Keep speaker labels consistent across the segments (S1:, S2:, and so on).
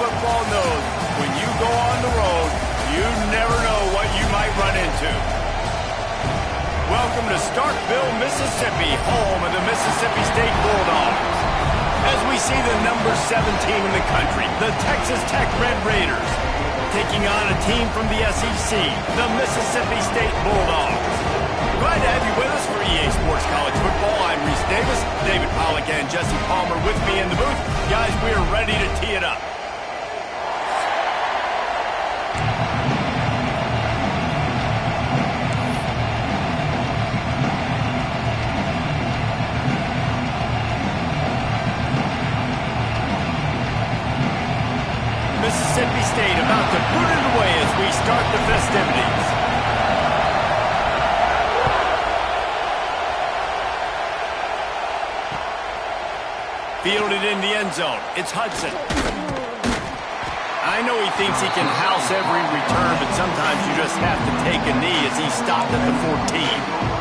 S1: football knows when you go on the road, you never know what you might run into. Welcome to Starkville, Mississippi, home of the Mississippi State Bulldogs. As we see the number 17 in the country, the Texas Tech Red Raiders, taking on a team from the SEC, the Mississippi State Bulldogs. Glad to have you with us for EA Sports College Football. I'm Reese Davis, David Pollack and Jesse Palmer with me in the booth. Guys, we are ready to tee it up. Mississippi State about to put it away as we start the festivities. Fielded in the end zone. It's Hudson. I know he thinks he can house every return, but sometimes you just have to take a knee as he stopped at the 14.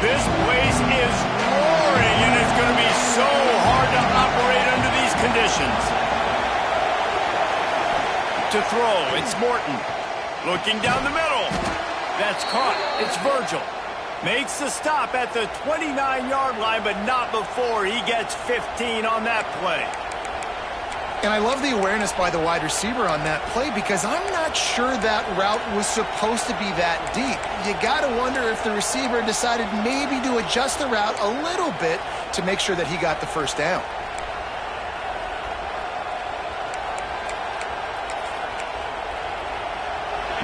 S1: This place is roaring, and it's going to be so hard to operate under these conditions. To throw, it's Morton. Looking down the middle. That's caught. It's Virgil. Makes the stop at the 29-yard line, but not before he gets 15 on that play.
S2: And I love the awareness by the wide receiver on that play because I'm not sure that route was supposed to be that deep. You got to wonder if the receiver decided maybe to adjust the route a little bit to make sure that he got the first down.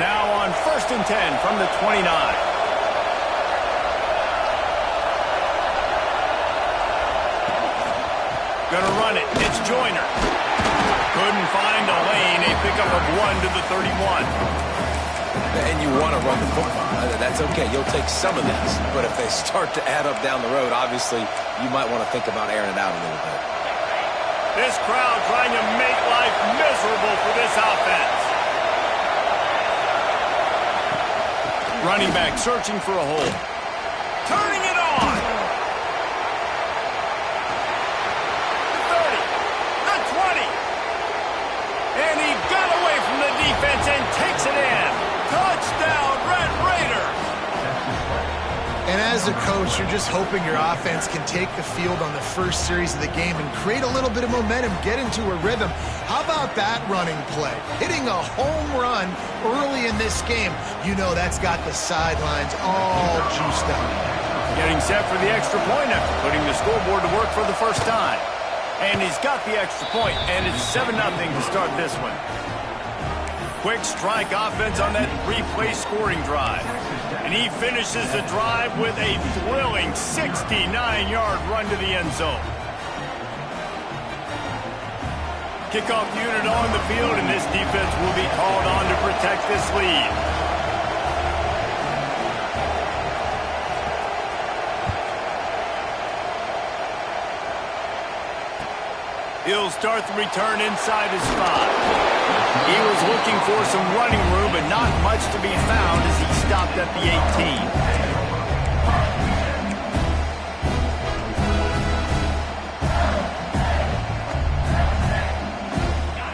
S1: Now on 1st and 10 from the 29. Gonna run it. It's Joyner. Couldn't find a lane. A pickup of 1 to the 31.
S3: And you want to run the football. That's okay. You'll take some of this. But if they start to add up down the road, obviously, you might want to think about airing it out a little bit.
S1: This crowd trying to make life miserable for this offense. Running back searching for a hole. Turning it on. The 30. The 20. And he got away from the defense and takes it in. Touchdown, Red Raiders.
S2: And as a coach, you're just hoping your offense can take the field on the first series of the game and create a little bit of momentum, get into a rhythm. How about that running play? Hitting a home run early in this game. You know that's got the sidelines all juiced up.
S1: Getting set for the extra point after putting the scoreboard to work for the first time. And he's got the extra point, and it's 7-0 to start this one. Quick strike offense on that three-play scoring drive. And he finishes the drive with a thrilling 69-yard run to the end zone. Kickoff unit on the field, and this defense will be called on to protect this lead. He'll start the return inside his 5. He was looking for some running room, but not much to be found as he stopped at the 18.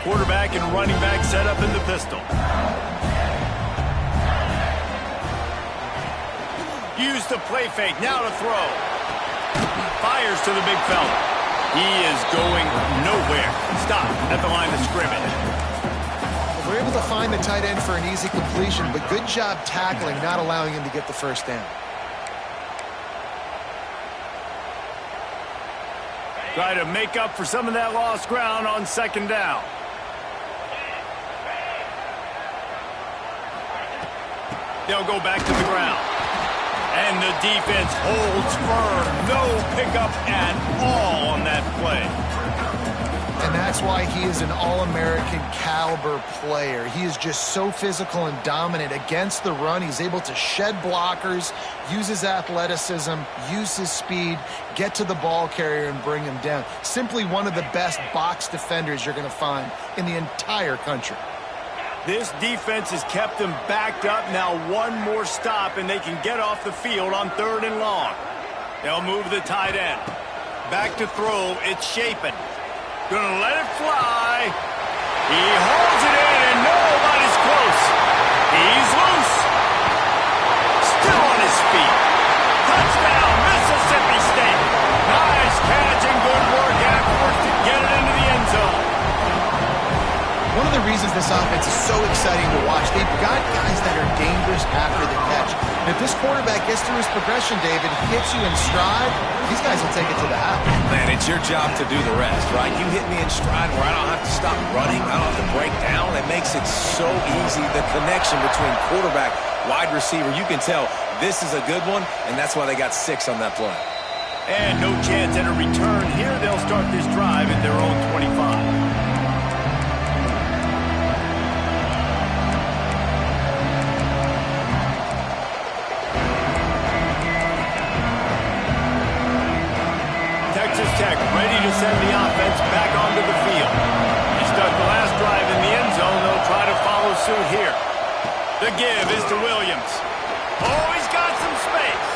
S1: Quarterback and running back set up in the pistol. Use the play fake, now to throw. Fires to the big fella. He is going nowhere. Stop at the line of scrimmage.
S2: We're able to find the tight end for an easy completion, but good job tackling, not allowing him to get the first down.
S1: Try to make up for some of that lost ground on 2nd down. They'll go back to the ground. And the defense holds firm. No pickup at all on that play.
S2: And that's why he is an All-American caliber player. He is just so physical and dominant against the run. He's able to shed blockers, use his athleticism, use his speed, get to the ball carrier and bring him down. Simply one of the best box defenders you're going to find in the entire country.
S1: This defense has kept them backed up. Now one more stop, and they can get off the field on 3rd and long. They'll move the tight end. Back to throw. It's Shapen. Gonna let it fly. He holds it in, and nobody's close. He's loose. Still on his feet. Touchdown, Mississippi State. Nice catch and good work afterwards to get it into the end zone.
S2: One of the reasons this offense is so exciting to watch, they've got guys that are dangerous after the catch. And if this quarterback gets through his progression, David, hits you in stride, these guys will take it to the house.
S3: Man, it's your job to do the rest, right? You hit me in stride where I don't have to stop running. I don't have to break down. It makes it so easy. The connection between quarterback, wide receiver, you can tell this is a good one, and that's why they got 6 on that play.
S1: And no chance at a return here. They'll start this drive at their own 25. Texas Tech ready to send the offense back onto the field. They start the last drive in the end zone. They'll try to follow suit here. The give is to Williams. Oh, he's got some space.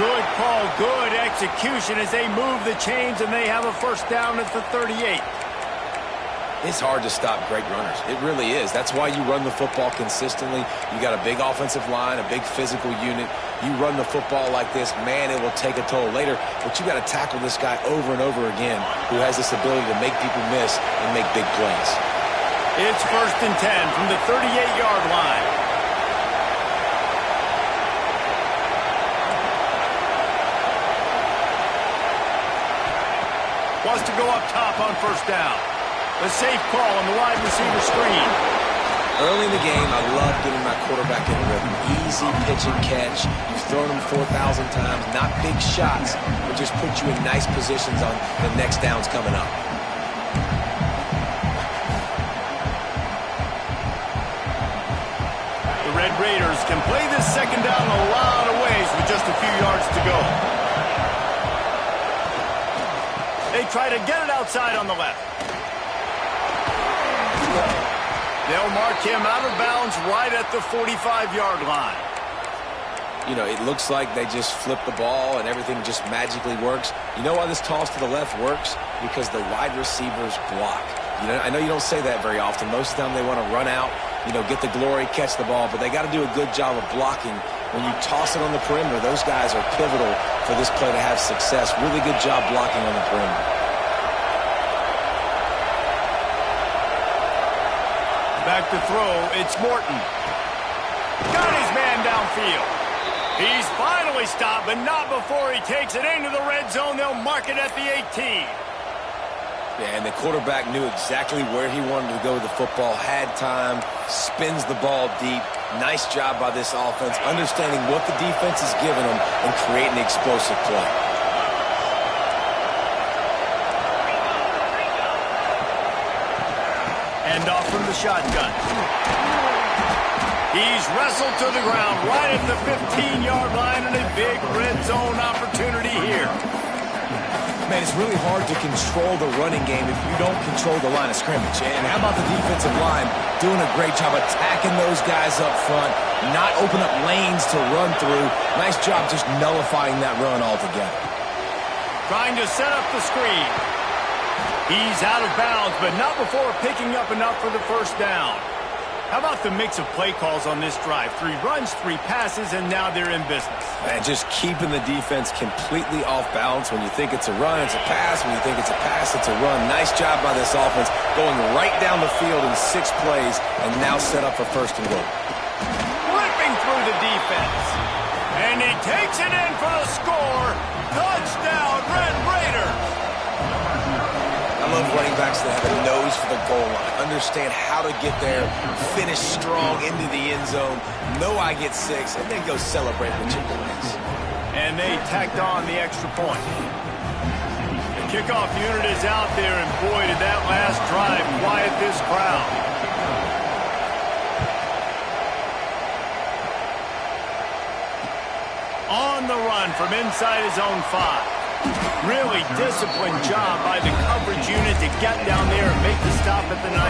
S1: Good call, good execution as they move the chains, and they have a first down at the 38.
S3: It's hard to stop great runners. It really is. That's why you run the football consistently. You got a big offensive line, a big physical unit. You run the football like this, man, it will take a toll later. But you got to tackle this guy over and over again who has this ability to make people miss and make big plays.
S1: It's 1st and 10 from the 38-yard line. Wants to go up top on 1st down. A safe call on the wide receiver screen.
S3: Early in the game, I love getting my quarterback in a rhythm. Easy pitch and catch. You've thrown them 4,000 times. Not big shots, but just put you in nice positions on the next downs coming up.
S1: The Red Raiders can play this 2nd down a lot of ways with just a few yards to go. They try to get it outside on the left. They'll mark him out of bounds right at the 45-yard line.
S3: You know, it looks like they just flip the ball and everything just magically works. You know why this toss to the left works? Because the wide receivers block. You know, I know you don't say that very often. Most of the time they want to run out, you know, get the glory, catch the ball, but they got to do a good job of blocking. When you toss it on the perimeter, those guys are pivotal for this play to have success. Really good job blocking on the perimeter.
S1: Back to throw, it's Morton. Got his man downfield. He's finally stopped, but not before he takes it into the red zone. They'll mark it at the 18.
S3: Yeah, and the quarterback knew exactly where he wanted to go with the football, had time, spins the ball deep. Nice job by this offense, understanding what the defense is giving them and creating an explosive play.
S1: End off from the shotgun. He's wrestled to the ground right at the 15-yard line, and a big red zone opportunity here.
S3: Man, it's really hard to control the running game if you don't control the line of scrimmage. And how about the defensive line doing a great job attacking those guys up front, not open up lanes to run through. Nice job just nullifying that run altogether.
S1: Trying to set up the screen. He's out of bounds, but not before picking up enough for the first down. How about the mix of play calls on this drive? 3 runs, 3 passes, and now they're in business.
S3: And just keeping the defense completely off balance. When you think it's a run, it's a pass. When you think it's a pass, it's a run. Nice job by this offense, going right down the field in 6 plays, and now set up for 1st and goal.
S1: Ripping through the defense. And he takes it in for the score. Touchdown, Red Raiders.
S3: I love running backs that have a nose for the goal line. Understand how to get there, finish strong into the end zone, know I get 6, and then go celebrate with chicken wings.
S1: And they tacked on the extra point. The kickoff unit is out there, and boy, did that last drive quiet this crowd. On the run from inside his own 5. Really disciplined job by the coverage unit to get down there and make the stop at the 19.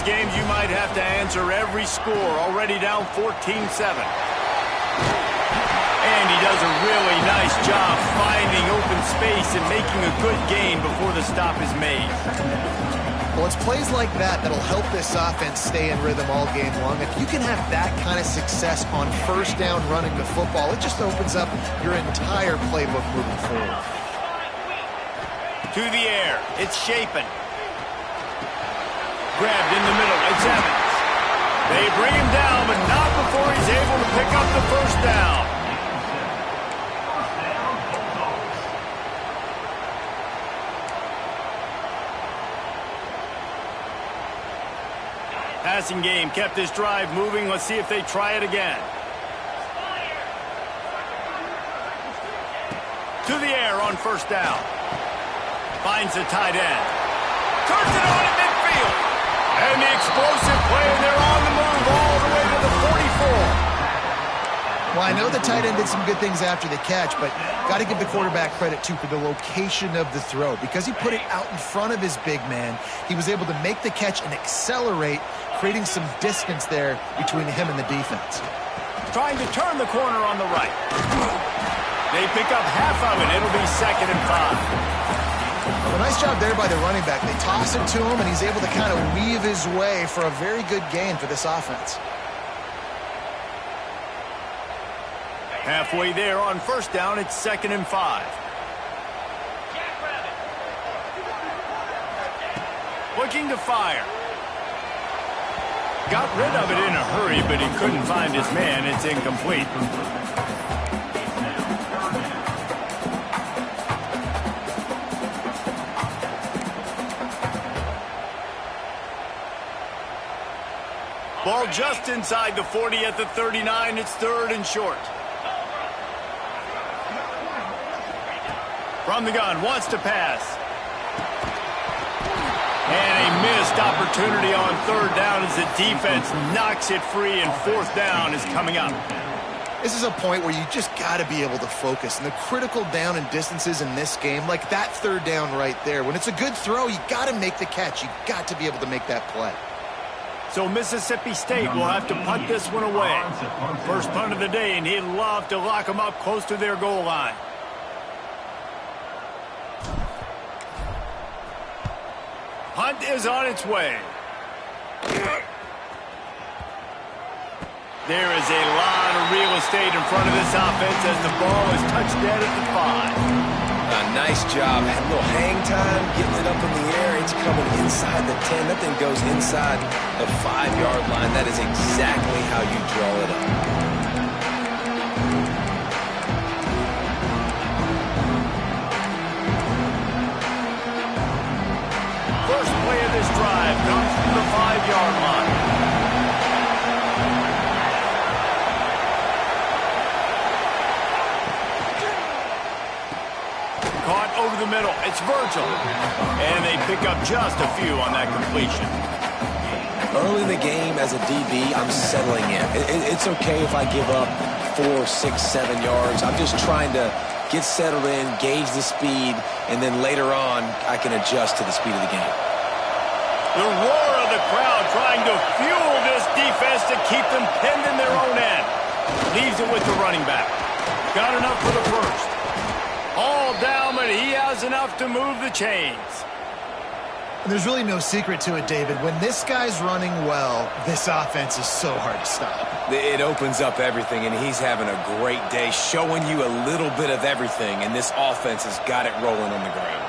S1: games, you might have to answer every score. Already down 14-7. And he does a really nice job finding open space and making a good gain before the stop is made.
S2: Well, it's plays like that that'll help this offense stay in rhythm all game long. If you can have that kind of success on first down running the football, it just opens up your entire playbook moving forward.
S1: To the air. It's Shapen. Grabbed in the middle. It's Evans. They bring him down, but not before he's able to pick up the first down. Passing game kept this drive moving. Let's see if they try it again. To the air on first down. Finds the tight end. Turns it on at midfield. And the explosive play, and they're on the move all the way to the 44.
S2: Well, I know the tight end did some good things after the catch, but got to give the quarterback credit, too, for the location of the throw. Because he put it out in front of his big man, he was able to make the catch and accelerate, creating some distance there between him and the defense.
S1: Trying to turn the corner on the right. They pick up half of it. It'll be 2nd and 5.
S2: Well, a nice job there by the running back. They toss it to him, and he's able to kind of weave his way for a very good gain for this offense.
S1: Halfway there on first down, it's 2nd and 5. Looking to fire. Got rid of it in a hurry, but he couldn't find his man. It's incomplete. Ball just inside the 40 at the 39. It's 3rd and short. From the gun, wants to pass. And a missed opportunity on 3rd down as the defense knocks it free, and 4th down is coming up.
S2: This is a point where you just got to be able to focus. And the critical down and distances in this game, like that 3rd down right there, when it's a good throw, you got to make the catch. You got to be able to make that play.
S1: So Mississippi State will have to punt this one away. First punt of the day, and he'd love to lock them up close to their goal line. Punt is on its way. There is a lot of real estate in front of this offense as the ball is touched dead at the 5.
S3: Nice job. Had a little hang time, getting it up in the air. It's coming inside the 10. That thing goes inside the 5-yard line. That is exactly how you draw it up.
S1: First play of this drive comes from the 5-yard line. Caught over the middle. It's Virgil. And they pick up just a few on that completion.
S3: Early in the game as a DB, I'm settling in. It's okay if I give up 4, 6, 7 yards. I'm just trying to get settled in, gauge the speed, and then later on, I can adjust to the speed of the game.
S1: The roar of the crowd trying to fuel this defense to keep them pinned in their own end. Leaves it with the running back. Got enough for the first. All down, but he has enough to move the chains.
S2: And there's really no secret to it, David. When this guy's running well, this offense is so hard to stop.
S3: It opens up everything, and he's having a great day, showing you a little bit of everything, and this offense has got it rolling on the ground.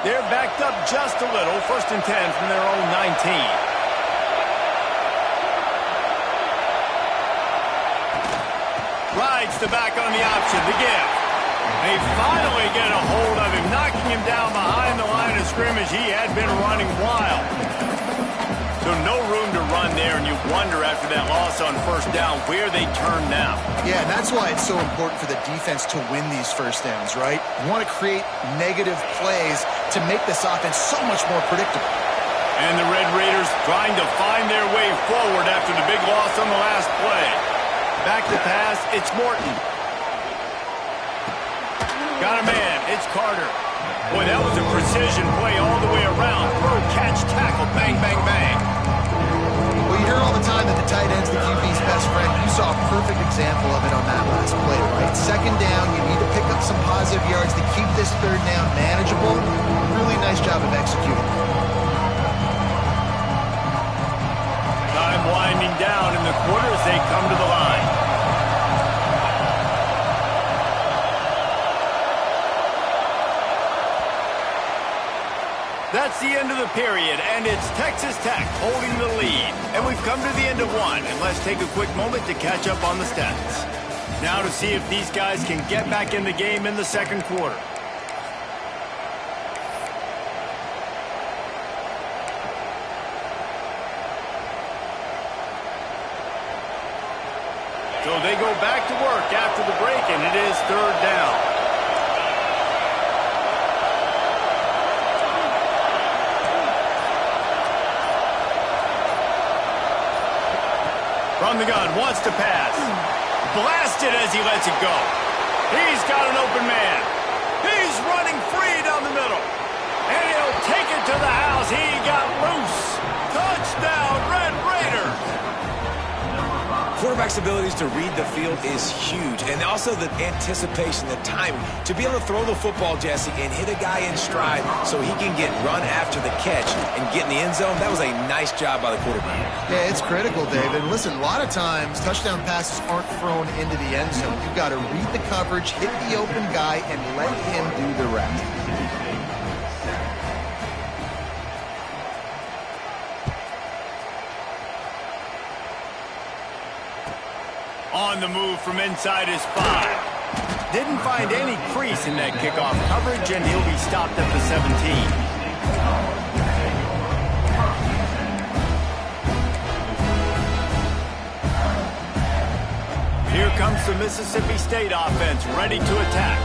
S1: They're backed up just a little. 1st and 10 from their own 19. Rides the back on the option, the gift. They finally get a hold of him, knocking him down behind the line of scrimmage. He had been running wild. So no room to run there, and you wonder after that loss on first down where they turn now.
S2: Yeah, and that's why it's so important for the defense to win these first downs, right? You want to create negative plays to make this offense so much more predictable.
S1: And the Red Raiders trying to find their way forward after the big loss on the last play. Back to pass, it's Morton. Got a man, it's Carter. Boy, that was a precision play all the way around. Throw, catch, tackle, bang, bang, bang.
S2: Well, you hear all the time that the tight end's the QB's best friend. You saw a perfect example of it on that last play, right? Second down, you need to pick up some positive yards to keep this third down manageable. Really nice job of executing.
S1: Time winding down in the quarter as they come to the line. That's the end of the period, and it's Texas Tech holding the lead. And we've come to the end of one, and let's take a quick moment to catch up on the stats. Now to see if these guys can get back in the game in the second quarter. So they go back to work after the break, and it is third down. From the gun, wants to pass. Blasted as he lets it go. He's got an open man. He's running free down the middle. And he'll take it to the house. He got loose. Touchdown, Red Raiders.
S3: Quarterback's abilities to read the field is huge, and also the anticipation, the timing. To be able to throw the football, Jesse, and hit a guy in stride so he can get run after the catch and get in the end zone, that was a nice job by the quarterback.
S2: Yeah, it's critical, David. Listen, a lot of times touchdown passes aren't thrown into the end zone. You've got to read the coverage, hit the open guy, and let him do the rest.
S1: On the move from inside his 5. Didn't find any crease in that kickoff coverage, and he'll be stopped at the 17. Here comes the Mississippi State offense, ready to attack.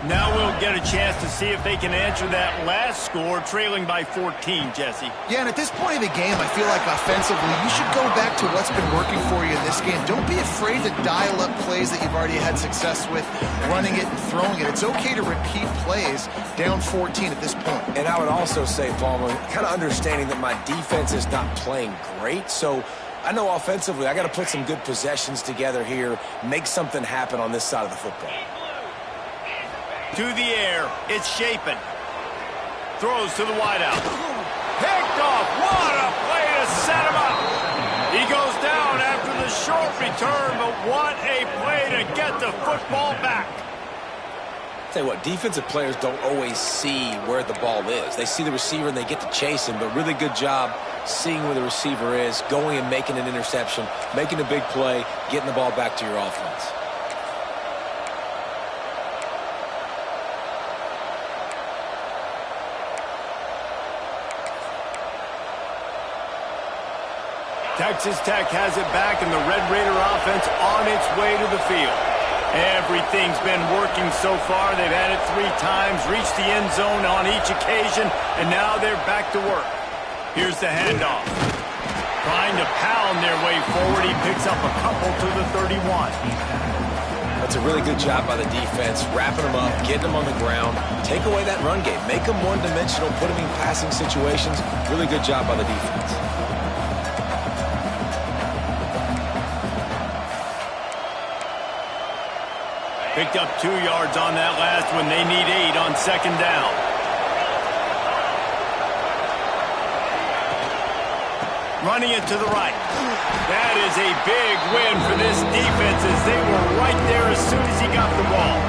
S1: Now we'll get a chance to see if they can answer that last score, trailing by 14, Jesse.
S2: Yeah, and at this point of the game, I feel like offensively, you should go back to what's been working for you in this game. Don't be afraid to dial up plays that you've already had success with, running it and throwing it. It's okay to repeat plays down 14 at this point.
S3: And I would also say, Palmer, kind of understanding that my defense is not playing great, so I know offensively I got to put some good possessions together here, make something happen on this side of the football.
S1: To the air, it's Shapen. Throws to the wideout. Picked off. What a play to set him up. He goes down after the short return, but what a play to get the football back.
S3: Tell you what, defensive players don't always see where the ball is. They see the receiver and they get to chase him, but really good job seeing where the receiver is, going and making an interception, making a big play, getting the ball back to your offense.
S1: Texas Tech has it back, and the Red Raider offense on its way to the field. Everything's been working so far. They've had it 3 times, reached the end zone on each occasion, and now they're back to work. Here's the handoff. Trying to pound their way forward. He picks up a couple to the 31.
S3: That's a really good job by the defense, wrapping them up, getting them on the ground, take away that run game, make them one-dimensional, put them in passing situations. Really good job by the defense.
S1: Picked up 2 yards on that last one. They need 8 on second down. Running it to the right. That is a big win for this defense as they were right there as soon as he got the ball.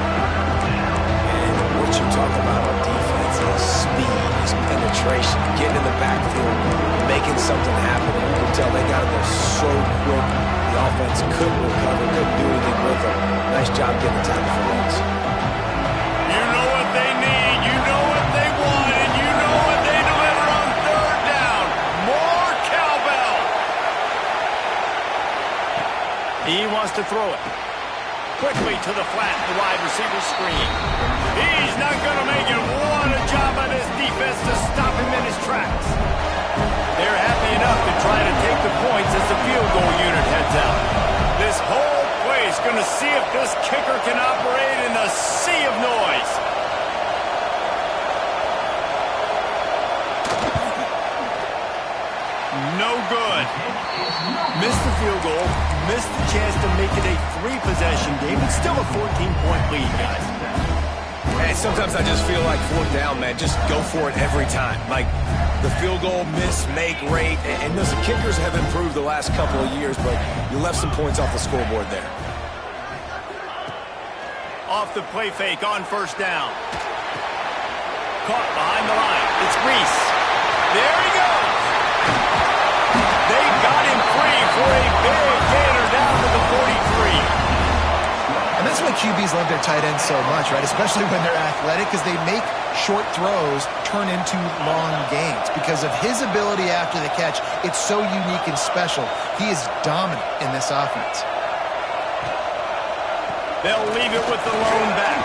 S3: And what you talk about on defense is speed, is penetration, getting in the backfield, making something happen. And you can tell they got in there so quick. The offense couldn't recover, couldn't do anything with them. Nice job getting the tackle for once.
S1: You know what they need, you know what they want, and you know what they deliver on third down. More cowbell. He wants to throw it. Quickly to the flat, the wide receiver screen. He's not going to make it. What a job by this defense to stop him in his tracks. They're happy enough to try to take the points as the field goal unit heads out. This whole place going to see if this kicker can operate in the sea of noise. Missed the field goal, missed the chance to make it a 3-possession game. It's still a 14-point lead, guys.
S3: Hey, sometimes I just feel like 4th down, man. Just go for it every time. Like the field goal miss, make rate. And listen, kickers have improved the last couple of years, but you left some points off the scoreboard there.
S1: Off the play fake on 1st down. Caught behind the line. It's Reese. There he goes. They got him free for a big gainer down to the 43.
S2: And that's why QBs love their tight ends so much, right? Especially when they're athletic, because they make short throws turn into long gains. Because of his ability after the catch, it's so unique and special. He is dominant in this offense.
S1: They'll leave it with the lone back.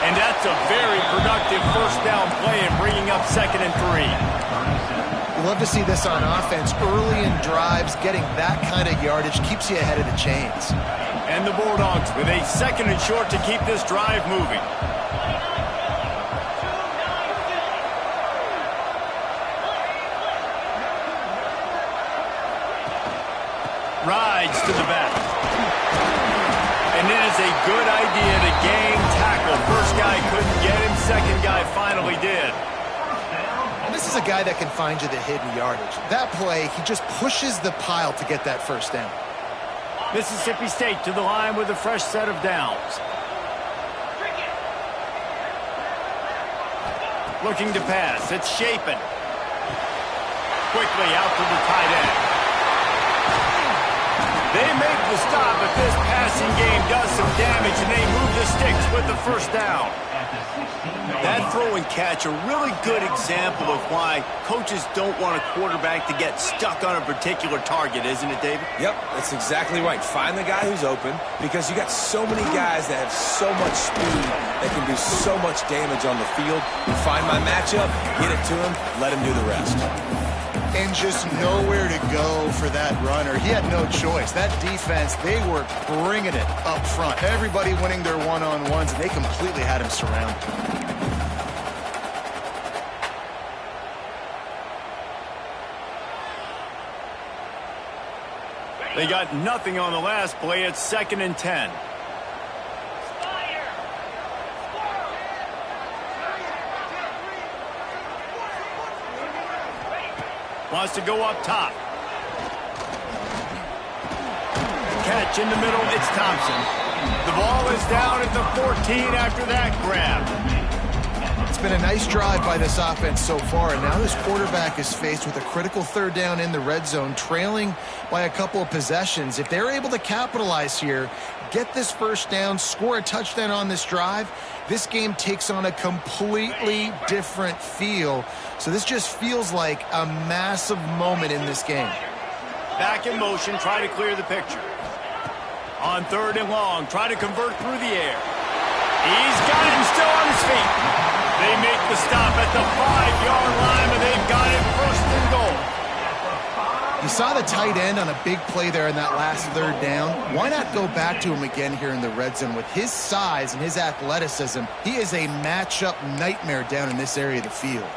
S1: And that's a very productive 1st down play and bringing up 2nd and 3.
S2: You love to see this on offense. Early in drives, getting that kind of yardage keeps you ahead of the chains.
S1: And the Bulldogs with a 2nd and short to keep this drive moving. Rides to the back. And it is a good idea to gang tackle. First guy couldn't get him. 2nd guy finally did.
S2: And this is a guy that can find you the hidden yardage. That play, he just pushes the pile to get that 1st down.
S1: Mississippi State to the line with a fresh set of downs. Looking to pass. It's Shapen. Quickly out to the tight end. They make the stop, but this passing game does some damage, and they move the sticks with the 1st down. That throw and catch, a really good example of why coaches don't want a quarterback to get stuck on a particular target, isn't it, David?
S3: Yep, that's exactly right. Find the guy who's open, because you got so many guys that have so much speed that can do so much damage on the field. You find my matchup, get it to him, let him do the rest.
S2: And just nowhere to go for that runner. He had no choice. That defense, they were bringing it up front. Everybody winning their one-on-ones, and they completely had him surrounded.
S1: They got nothing on the last play. It's 2nd and 10. Wants to go up top. Catch in the middle. It's Thompson. The ball is down at the 14 after that grab.
S2: It's been a nice drive by this offense so far, and now this quarterback is faced with a critical 3rd down in the red zone, trailing by a couple of possessions. If they're able to capitalize here, get this 1st down, score a touchdown on this drive, this game takes on a completely different feel. So this just feels like a massive moment in this game.
S1: Back in motion, try to clear the picture. On 3rd and long, try to convert through the air. He's got him still on his feet. They make the stop at the 5-yard line, and they've got it 1st and goal.
S2: You saw the tight end on a big play there in that last 3rd down. Why not go back to him again here in the red zone? With his size and his athleticism, he is a matchup nightmare down in this area of the field.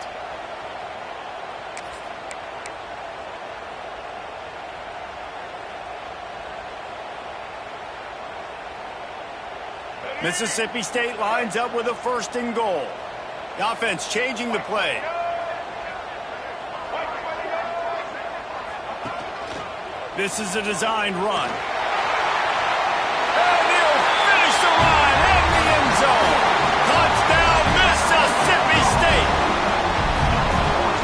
S1: Mississippi State lines up with a 1st and goal. The offense changing the play. This is a designed run. And he'll finish the line in the end zone. Touchdown, Mississippi State.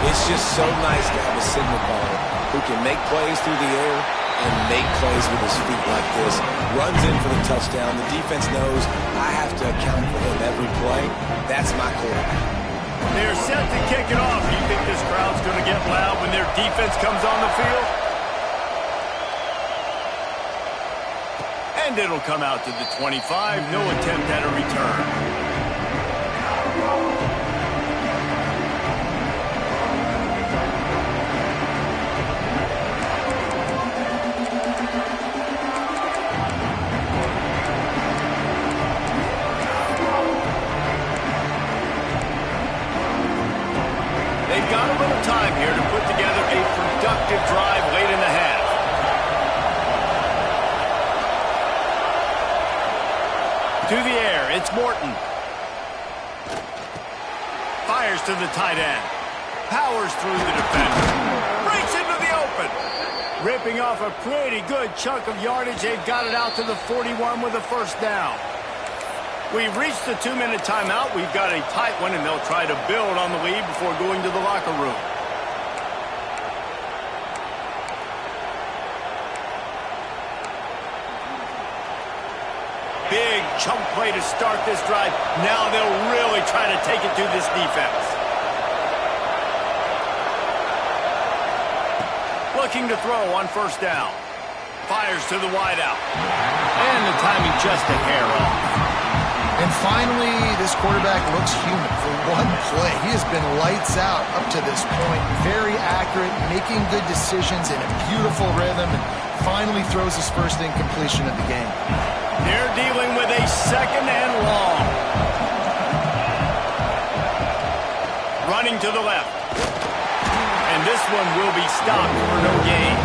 S3: It's just so nice to have a signal caller who can make plays through the air and make plays with his feet like this. Runs in for the touchdown. The defense knows I have to account for him every play. That's my quarterback.
S1: They're set to kick it off. You think this crowd's going to get loud when their defense comes on the field? And it'll come out to the 25. No attempt at a return. They've got a little time here to put together a productive drive late in the half. To the air, it's Morton. Fires to the tight end. Powers through the defender. Breaks into the open. Ripping off a pretty good chunk of yardage. They've got it out to the 41 with a first down. We've reached the 2-minute timeout. We've got a tight one, and they'll try to build on the lead before going to the locker room. Big chunk play to start this drive. Now they'll really try to take it to this defense. Looking to throw on first down. Fires to the wideout. And the timing just a hair off.
S2: And finally, this quarterback looks human for one play. He has been lights out up to this point. Very accurate, making good decisions in a beautiful rhythm, and finally throws his first incompletion of the game.
S1: They're dealing with a second and long. Running to the left. And this one will be stopped for no gain.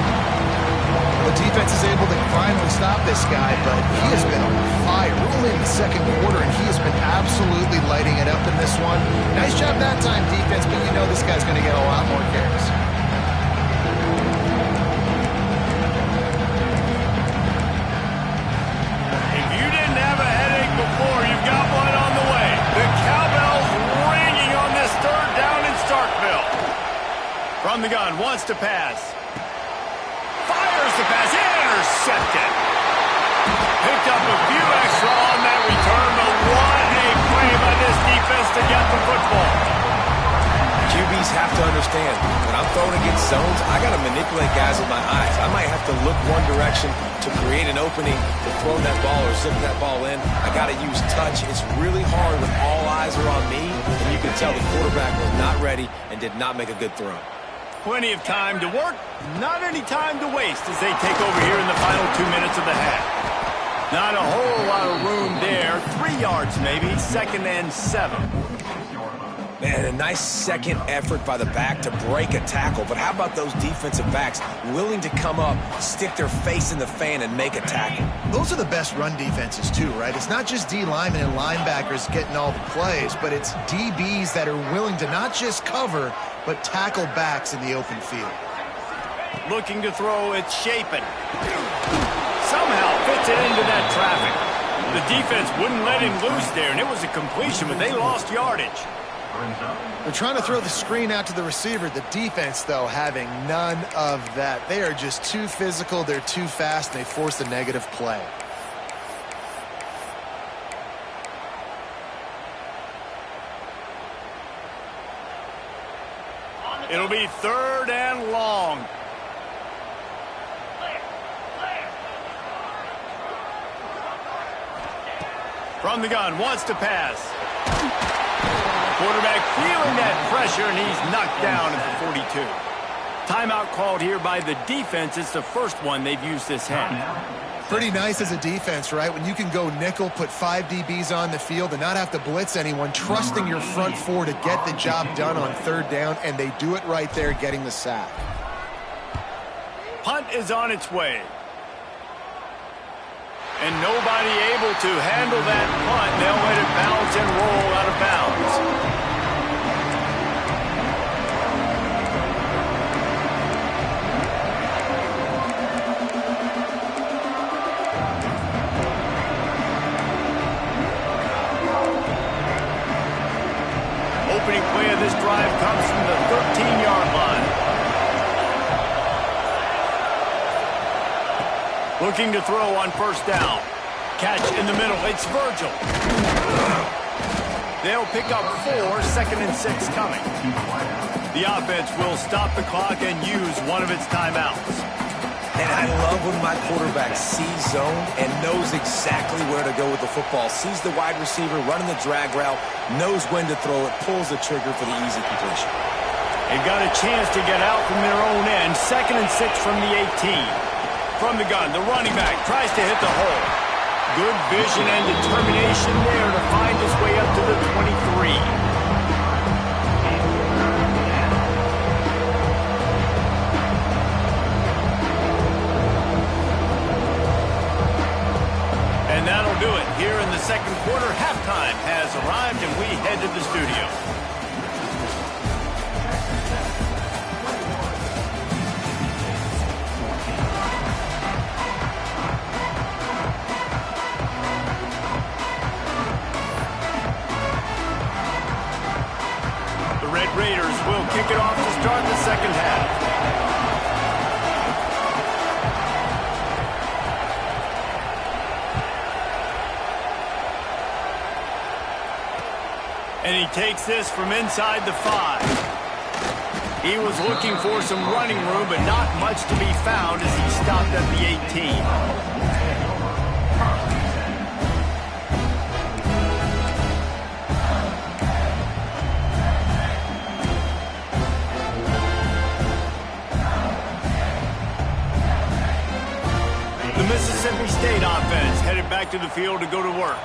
S2: The defense is able to finally stop this guy, but he has been on fire. We're only in the second quarter, and he has been absolutely lighting it up in this one. Nice job that time, defense, but you know this guy's going to get a lot more carries.
S1: If you didn't have a headache before, you've got one on the way. The cowbell's ringing on this third down in Starkville. From the gun, wants to pass. Fires the pass, intercepted. Picked up a few extra on that return, but what a play by this defense to get the football.
S3: QBs have to understand, when I'm throwing against zones, I got to manipulate guys with my eyes. I might have to look one direction to create an opening to throw that ball or zip that ball in. I got to use touch. It's really hard when all eyes are on me, and you can tell the quarterback was not ready and did not make a good throw.
S1: Plenty of time to work, not any time to waste as they take over here in the final 2 minutes of the half. Not a whole lot of room there. 3 yards maybe, 2nd and 7.
S3: Man, a nice second effort by the back to break a tackle. But how about those defensive backs willing to come up, stick their face in the fan, and make a tackle?
S2: Those are the best run defenses, too, right? It's not just D linemen and linebackers getting all the plays, but it's DBs that are willing to not just cover, but tackle backs in the open field.
S1: Looking to throw, it's Shapen. Somehow fits it into that traffic. The defense wouldn't let him loose there, and it was a completion, but they lost yardage.
S2: They're trying to throw the screen out to the receiver. The defense, though, having none of that. They are just too physical, they're too fast, and they force a negative play.
S1: It'll be 3rd and long. From the gun, wants to pass. Quarterback feeling that pressure, and he's knocked down at the 42. Timeout called here by the defense. It's the first one they've used this half.
S2: Pretty nice as a defense, right? When you can go nickel, put 5 DBs on the field and not have to blitz anyone, trusting your front 4 to get the job done on 3rd down, and they do it right there, getting the sack.
S1: Punt is on its way. And nobody able to handle that punt. They'll let it bounce and roll out of bounds. Opening play of this drive comes from the 13-yard line. Looking to throw on first down. Catch in the middle. It's Virgil. They'll pick up 4, 2nd and 6 coming. The offense will stop the clock and use one of its timeouts.
S3: And I love when my quarterback sees zone and knows exactly where to go with the football. Sees the wide receiver running the drag route, knows when to throw it, pulls the trigger for the easy completion.
S1: They've got a chance to get out from their own end. 2nd and 6 from the 18. From the gun, the running back tries to hit the hole. Good vision and determination there to find his way up to the 23. And that'll do it. here in the second quarter. Halftime has arrived, and we head to the studio. The Red Raiders will kick it off to start the second half. And he takes this from inside the 5. He was looking for some running room, but not much to be found as he stopped at the 18. The Mississippi State offense headed back to the field to go to work.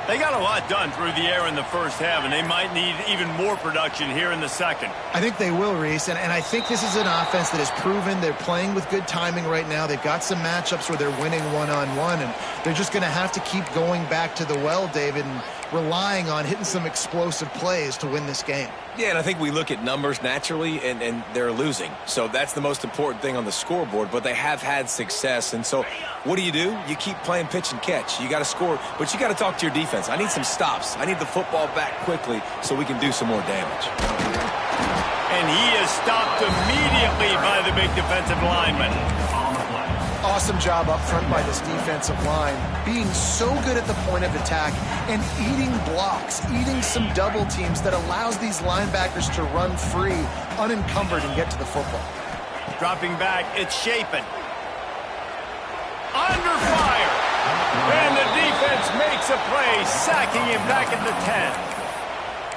S1: They got a lot done through the air in the first half, and they might need even more production here in the second.
S2: I think they will, Reese, and I think this is an offense that has proven they're playing with good timing right now. They've got some matchups where they're winning one-on-one, and they're just going to have to keep going back to the well, David, and relying on hitting some explosive plays to win this game.
S3: Yeah, and I think we look at numbers naturally, and they're losing. So that's the most important thing on the scoreboard, but they have had success. And so what do? You keep playing pitch and catch. You got to score, but you got to talk to your defense. I need some stops. I need the football back quickly so we can do some more damage.
S1: And he is stopped immediately by the big defensive lineman.
S2: Awesome job up front by this defensive line, being so good at the point of attack and eating blocks, eating some double teams that allows these linebackers to run free, unencumbered, and get to the football.
S1: Dropping back, it's Shapen. Under fire! And the defense makes a play, sacking him back at the 10.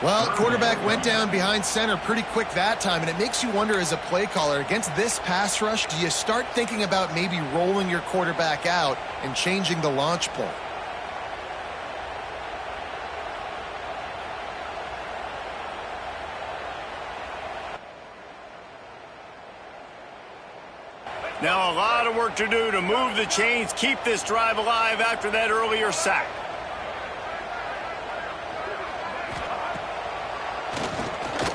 S2: Well, quarterback went down behind center pretty quick that time, and it makes you wonder as a play caller, against this pass rush, do you start thinking about maybe rolling your quarterback out and changing the launch point?
S1: Now a lot of work to do to move the chains, keep this drive alive after that earlier sack.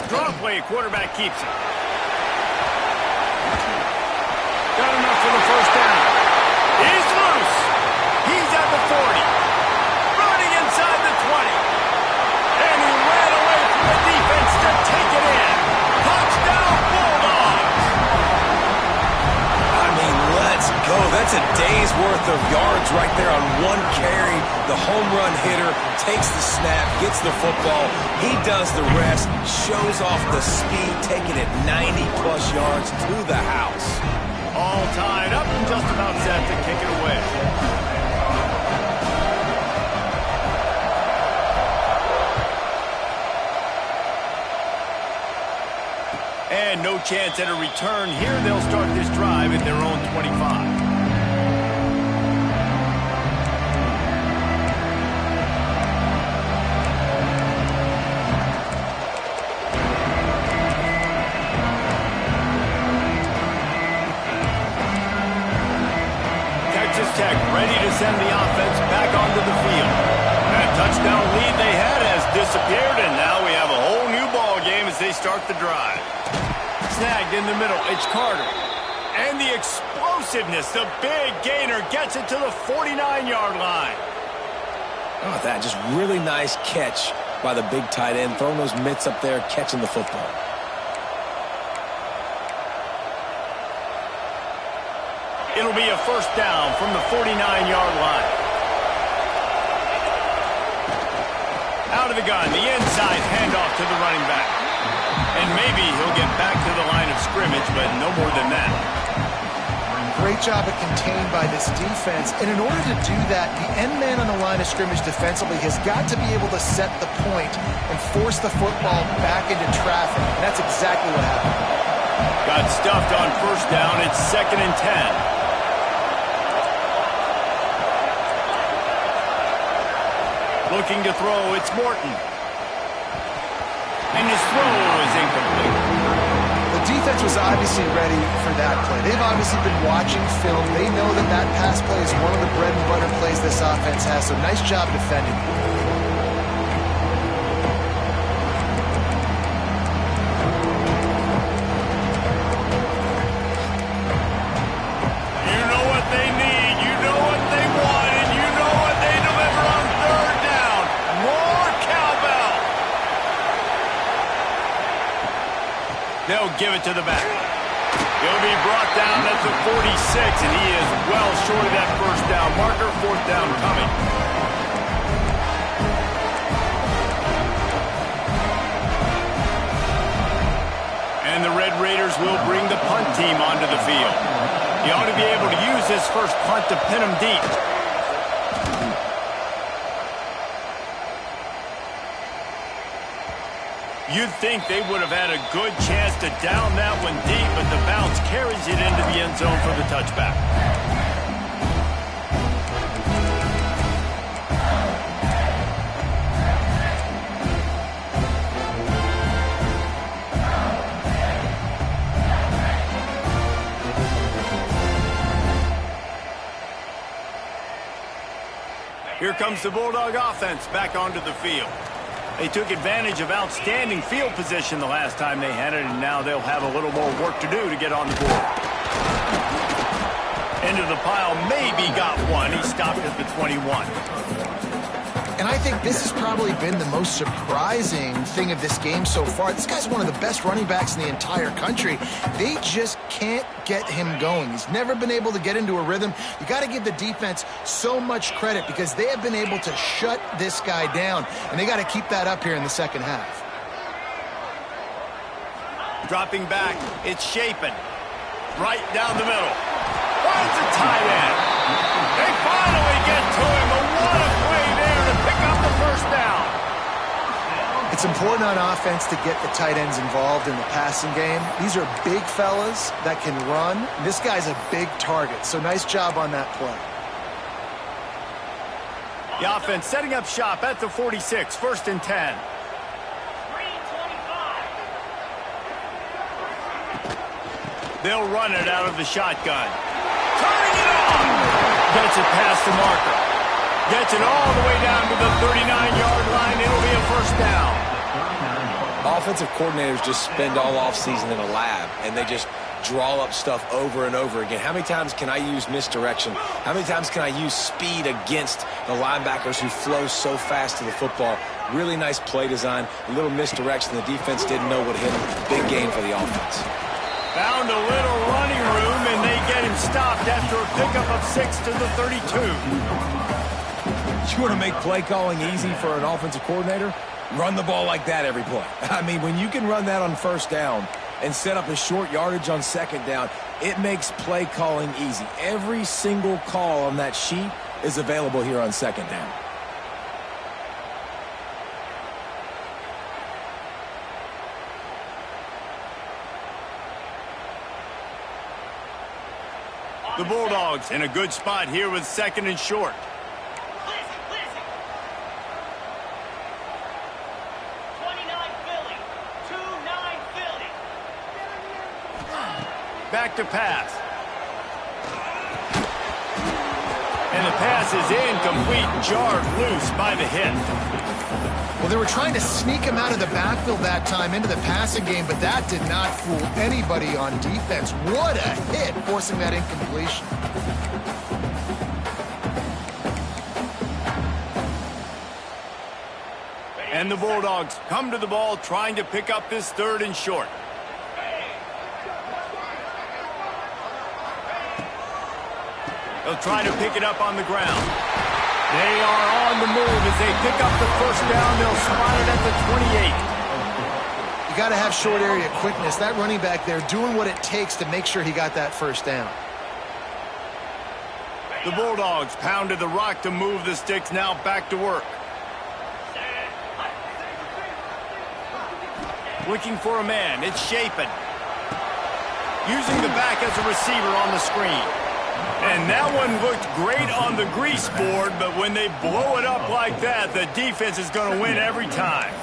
S1: Draw play, quarterback keeps it. Got enough for the first down. He's loose. He's at the 40. Running inside the 20. And he ran away from the defense to take it in. Touchdown, Bulldogs.
S3: I mean, let's go. That's a day's worth of yards right there on one carry. The home run hitter takes the snap, gets the football. He does the rest, shows off the speed, taking it 90-plus yards to the house.
S1: All tied up and just about set to kick it away. And no chance at a return here. They'll start this drive at their own 25. Tech ready to send the offense back onto the field. That touchdown lead they had has disappeared, and now we have a whole new ball game as they start the drive. Snagged in the middle, it's Carter. And the explosiveness, the big gainer gets it to the 49-yard line.
S3: Oh, that just really nice catch by the big tight end, throwing those mitts up there, catching the football.
S1: It'll be a first down from the 49-yard line. Out of the gun, the inside handoff to the running back. And maybe he'll get back to the line of scrimmage, but no more than that.
S2: Great job of contained by this defense. And in order to do that, the end man on the line of scrimmage defensively has got to be able to set the point and force the football back into traffic. And that's exactly what happened.
S1: Got stuffed on first down. It's 2nd and 10. Looking to throw, it's Morton. And his throw is incomplete.
S2: The defense defense was obviously ready for that play. They've obviously been watching film. They know that that pass play is one of the bread and butter plays this offense has, so nice job defending.
S1: You know what they need, you know what they want, and you know what they deliver on third down. More cowbell. They'll give it to the back. He'll be brought down at the 46, and he is well short of that first down marker. Fourth down coming. And the Red Raiders will bring the punt team onto the field. He ought to be able to use his first punt to pin him deep. You'd think they would have had a good chance to down that one deep, but the bounce carries it into the end zone for the touchback. Here comes the Bulldog offense back onto the field. They took advantage of outstanding field position the last time they had it, and now they'll have a little more work to do to get on the board. Into the pile, maybe got one. He stopped at the 21.
S2: And I think this has probably been the most surprising thing of this game so far. This guy's one of the best running backs in the entire country. They just can't get him going. He's never been able to get into a rhythm. You got to give the defense so much credit because they have been able to shut this guy down, and they got to keep that up here in the second half.
S1: Dropping back, it's Shapen. Right down the middle. Finds a tight end. They finally get to him, but what a play there to pick up the first down.
S2: It's important on offense to get the tight ends involved in the passing game. These are big fellas that can run. This guy's a big target, so nice job on that play.
S1: The offense setting up shop at the 46, first and 10. They'll run it out of the shotgun. Turning it on. Gets it past the marker. Gets it all the way down to the 39-yard line. It'll be a first down.
S3: Offensive coordinators just spend all offseason in a lab, and they just draw up stuff over and over again. How many times can I use misdirection? How many times can I use speed against the linebackers who flow so fast to the football? Really nice play design, a little misdirection. The defense didn't know what hit them. Big gain for the offense.
S1: Found a little running room, and they get him stopped after a pickup of 6 to the 32.
S4: You want to make play calling easy for an offensive coordinator? Run the ball like that every play. I mean, when you can run that on first down and set up a short yardage on second down, it makes play calling easy. Every single call on that sheet is available here on second down.
S1: The Bulldogs in a good spot here with second and short. Back to pass. And the pass is incomplete, jarred loose by the hit.
S2: Well, they were trying to sneak him out of the backfield that time into the passing game, but that did not fool anybody on defense. What a hit, forcing that incompletion.
S1: And the Bulldogs come to the ball trying to pick up this third and short. They'll try to pick it up on the ground. They are on the move as they pick up the first down. They'll spot it at the 28.
S2: You got to have short area quickness. That running back there doing what it takes to make sure he got that first down.
S1: The Bulldogs pounded the rock to move the sticks, now back to work. Looking for a man. It's Shapen. Using the back as a receiver on the screen. And that one looked great on the grease board, but when they blow it up like that, the defense is going to win every time.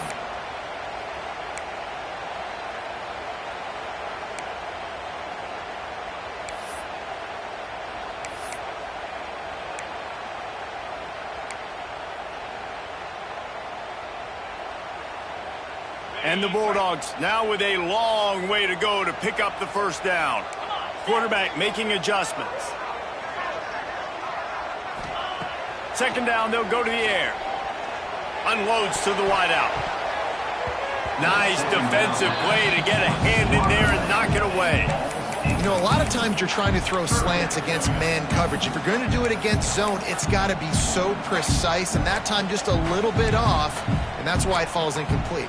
S1: And the Bulldogs now with a long way to go to pick up the first down. Quarterback making adjustments. Second down, they'll go to the air. Unloads to the wideout. Nice defensive play to get a hand in there and knock it away.
S2: You know, a lot of times you're trying to throw slants against man coverage. If you're going to do it against zone, it's got to be so precise, and that time just a little bit off, and that's why it falls incomplete.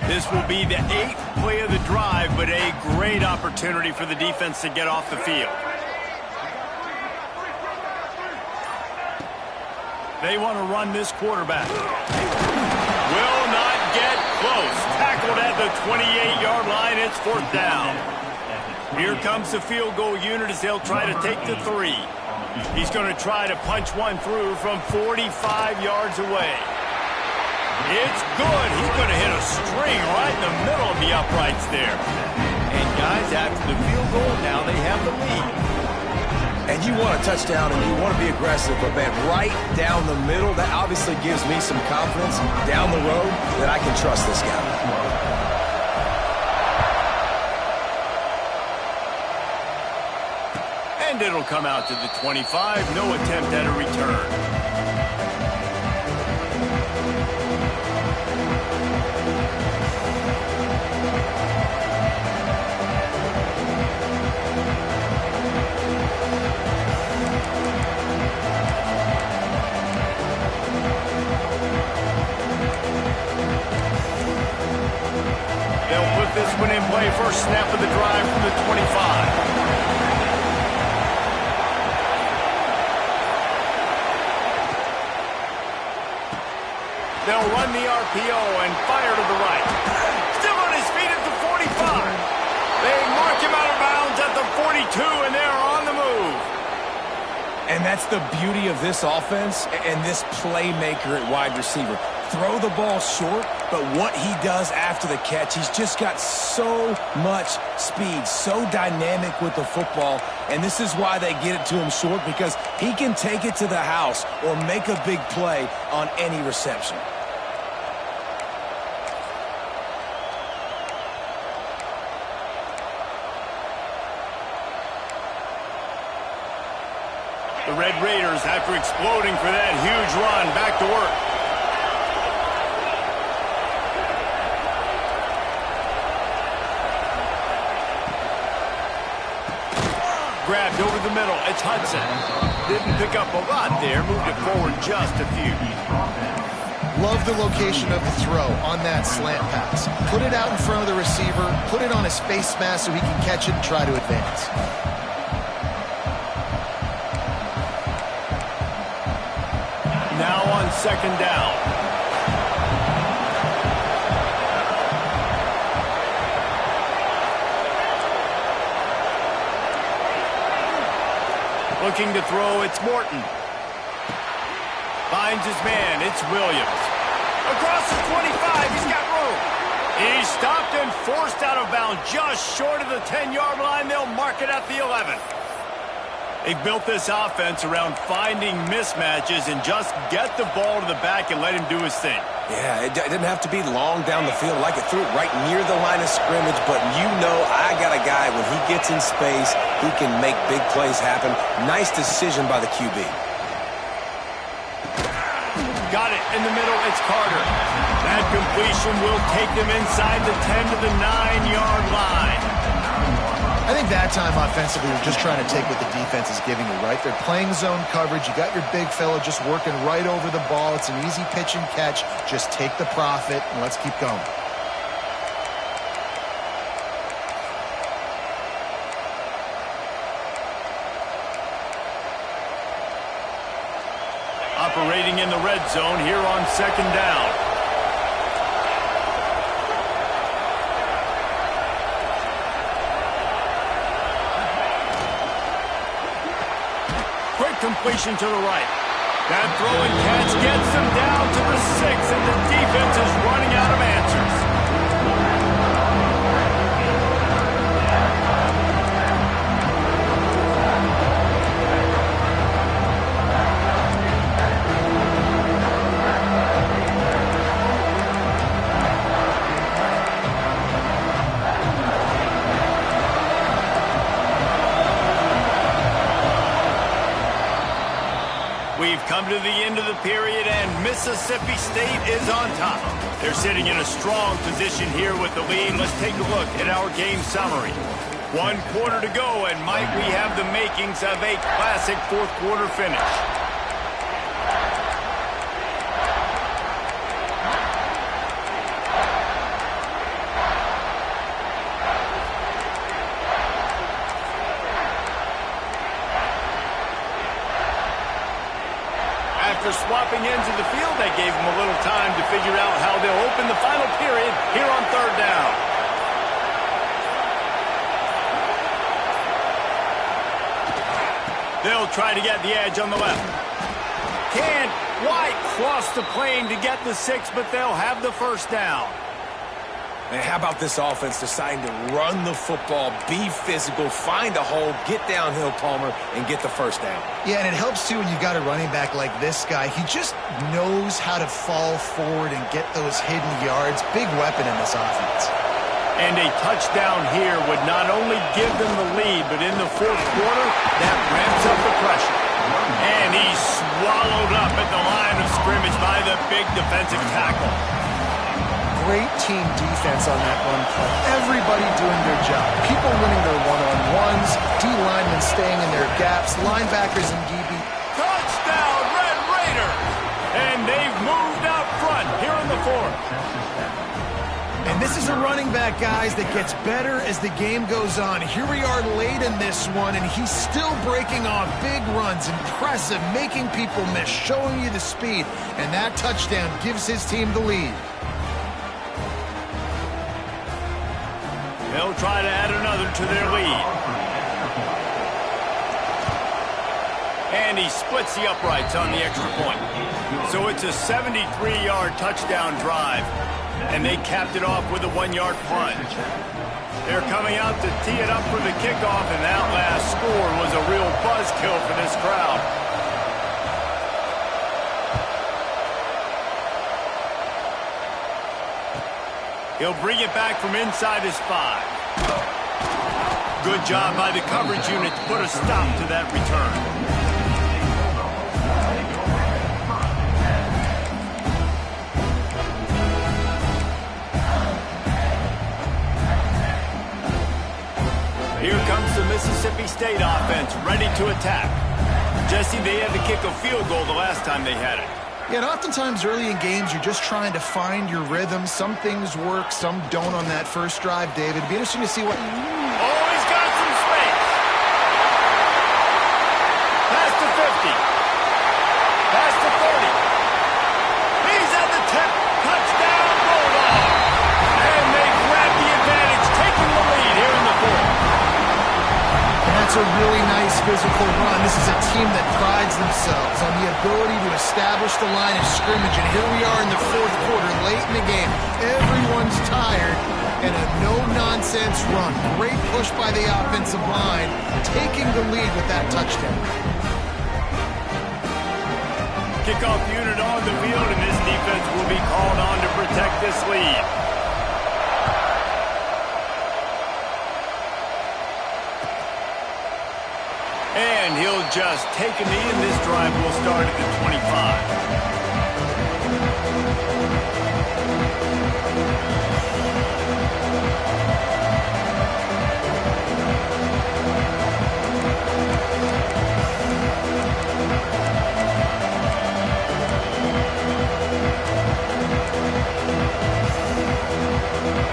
S1: This will be the 8th play of the drive, but a great opportunity for the defense to get off the field. They want to run this quarterback. Will not get close. Tackled at the 28-yard line. It's 4th down. Here comes the field goal unit as they'll try to take the 3. He's going to try to punch one through from 45 yards away. It's good. He's going to hit a string right in the middle of the uprights there. And guys, after the field goal, now they have the lead.
S4: And you want a touchdown and you want to be aggressive, but man, right down the middle, that obviously gives me some confidence down the road that I can trust this guy.
S1: And it'll come out to the 25. No attempt at a return. This one in play, first snap of the drive from the 25. They'll run the RPO and fire to the right. Still on his feet at the 45. They mark him out of bounds at the 42, and they're on the move.
S4: And that's the beauty of this offense and this playmaker at wide receiver. Throw the ball short, but what he does after the catch, he's just got so much speed, so dynamic with the football, and this is why they get it to him short, because he can take it to the house or make a big play on any reception.
S1: The Red Raiders, after exploding for that huge run, back to work. Grabbed over the middle. It's Hudson. Didn't pick up a lot there. Moved it forward just a few.
S2: Love the location of the throw on that slant pass. Put it out in front of the receiver. Put it on his face mask so he can catch it and try to advance.
S1: Now on second down. Looking to throw, it's Morton. Finds his man, it's Williams. Across the 25, he's got room. He's stopped and forced out of bounds just short of the 10-yard line. They'll mark it at the 11. They've built this offense around finding mismatches and just get the ball to the back and let him do his thing.
S4: Yeah, it didn't have to be long down the field. Like it threw it right near the line of scrimmage, but you know I got a guy, when he gets in space, he can make big plays happen. Nice decision by the QB.
S1: Got it in the middle, it's Carter. That completion will take them inside the 10 to the 9-yard line.
S2: I think that time offensively you're just trying to take what the defense is giving you, right? They're playing zone coverage. You got your big fella just working right over the ball. It's an easy pitch and catch. Just take the profit and let's keep going.
S1: Operating in the red zone here on second down. Completion to the right. That throw and catch gets them down to the 6, and the defense is running out of answers. We've come to the end of the period, and Mississippi State is on top. They're sitting in a strong position here with the lead. Let's take a look at our game summary. 1 quarter to go, and might we have the makings of a classic fourth quarter finish. After swapping ends of the field, that gave them a little time to figure out how they'll open the final period here on third down. They'll try to get the edge on the left. Can't quite cross the plane to get the 6, but they'll have the first down.
S4: And how about this offense deciding to run the football, be physical, find a hole, get downhill, Palmer, and get the first down?
S2: Yeah, and it helps, too, when you've got a running back like this guy. He just knows how to fall forward and get those hidden yards. Big weapon in this offense.
S1: And a touchdown here would not only give them the lead, but in the fourth quarter, that ramps up the pressure. And he's swallowed up at the line of scrimmage by the big defensive tackle.
S2: Great team defense on that run play. Everybody doing their job. People winning their one-on-ones, D-linemen staying in their gaps, linebackers and DB.
S1: Touchdown, Red Raiders! And they've moved out front here in the fourth.
S2: And this is a running back, guys, that gets better as the game goes on. Here we are late in this one, and he's still breaking off big runs. Impressive, making people miss, showing you the speed. And that touchdown gives his team the lead.
S1: They'll try to add another to their lead. And he splits the uprights on the extra point. So it's a 73-yard touchdown drive. And they capped it off with a 1-yard plunge. They're coming out to tee it up for the kickoff, and that last score was a real buzzkill for this crowd. He'll bring it back from inside his 5. Good job by the coverage unit to put a stop to that return. Here comes the Mississippi State offense, ready to attack. Jesse, they had to kick a field goal the last time they had it.
S2: Yeah, and oftentimes early in games, you're just trying to find your rhythm. Some things work, some don't on that first drive, David. It'd be interesting to see what...
S1: Oh, he's got some space. Pass to 50. Pass to 30. He's at the 10. Touchdown, Bulldogs. And they grab the advantage, taking the lead here in the fourth.
S2: That's a really nice physical run. This is a team that prides themselves on the ability to establish the line of scrimmage. And here we are in the fourth quarter, late in the game. Everyone's tired, and a no-nonsense run. Great push by the offensive line, taking the lead with that touchdown.
S1: Kickoff unit on the field, and this defense will be called on to protect this lead. And he'll just take a knee, and this drive will start at the 25.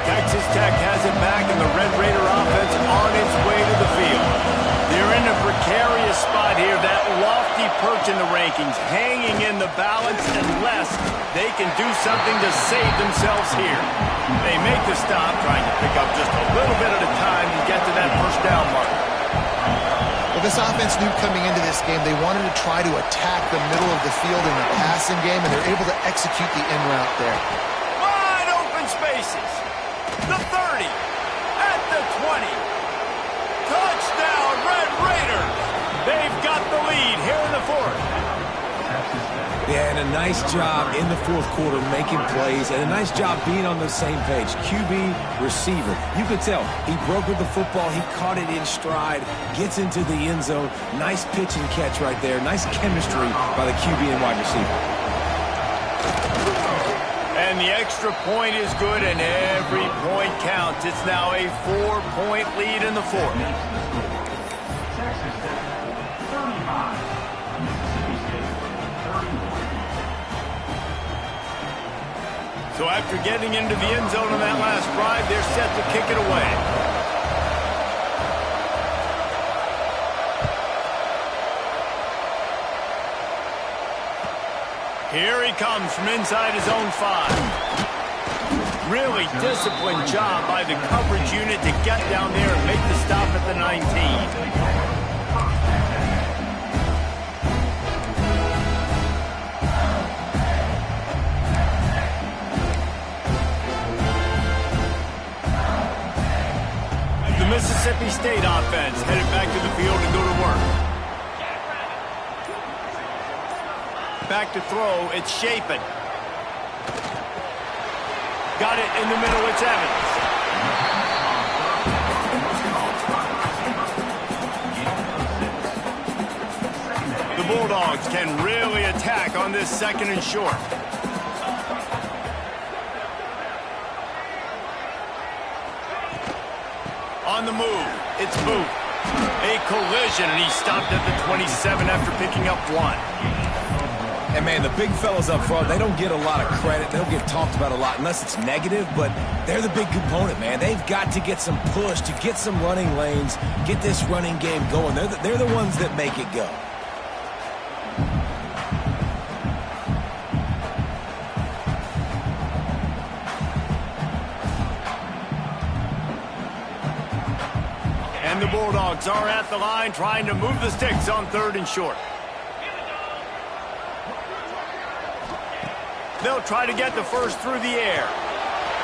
S1: Texas Tech has it back, and the Red Raider offense on its way to the field. They're in a precarious spot here, that lofty perch in the rankings, hanging in the balance unless they can do something to save themselves here. They make the stop, trying to pick up just a little bit at a time to get to that first down mark.
S2: Well, this offense knew coming into this game they wanted to try to attack the middle of the field in the passing game, and they're able to execute the in route there.
S1: Wide open spaces. The 30, at the 20. Touchdown, Red Raiders! They've got the lead here in the fourth.
S4: Yeah, and a nice job in the fourth quarter making plays, and a nice job being on the same page. QB, receiver. You could tell he broke with the football. He caught it in stride, gets into the end zone. Nice pitch and catch right there. Nice chemistry by the QB and wide receiver.
S1: And the extra point is good, and every point counts. It's now a 4-point lead in the fourth. So after getting into the end zone on that last drive, they're set to kick it away. Here he comes from inside his own 5. Really disciplined job by the coverage unit to get down there and make the stop at the 19. Mississippi State offense headed back to the field to go to work. Back to throw, it's Shapen. Got it in the middle, it's Evans. The Bulldogs can really attack on this 2nd and short. On the move, it's Booth. A collision, and he stopped at the 27 after picking up 1.
S4: And, man, the big fellas up front, they don't get a lot of credit. They don't get talked about a lot unless it's negative, but they're the big component, man. They've got to get some push, to get some running lanes, get this running game going. They're the ones that make it go.
S1: And the Bulldogs are at the line trying to move the sticks on 3rd and short. They'll try to get the first through the air.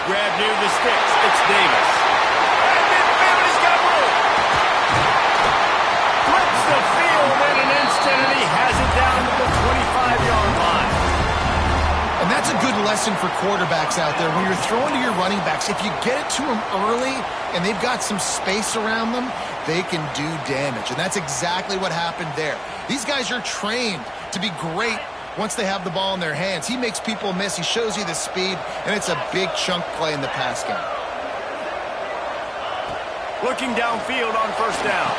S1: Grab near the sticks. It's Davis. And midfield's got room. Flips the field in an instant, and he has it down to the 25-yard line.
S2: And that's a good lesson for quarterbacks out there. When you're throwing to your running backs, if you get it to them early and they've got some space around them, they can do damage. And that's exactly what happened there. These guys are trained to be great once they have the ball in their hands. He makes people miss. He shows you the speed, and it's a big chunk play in the pass game.
S1: Looking downfield on 1st down.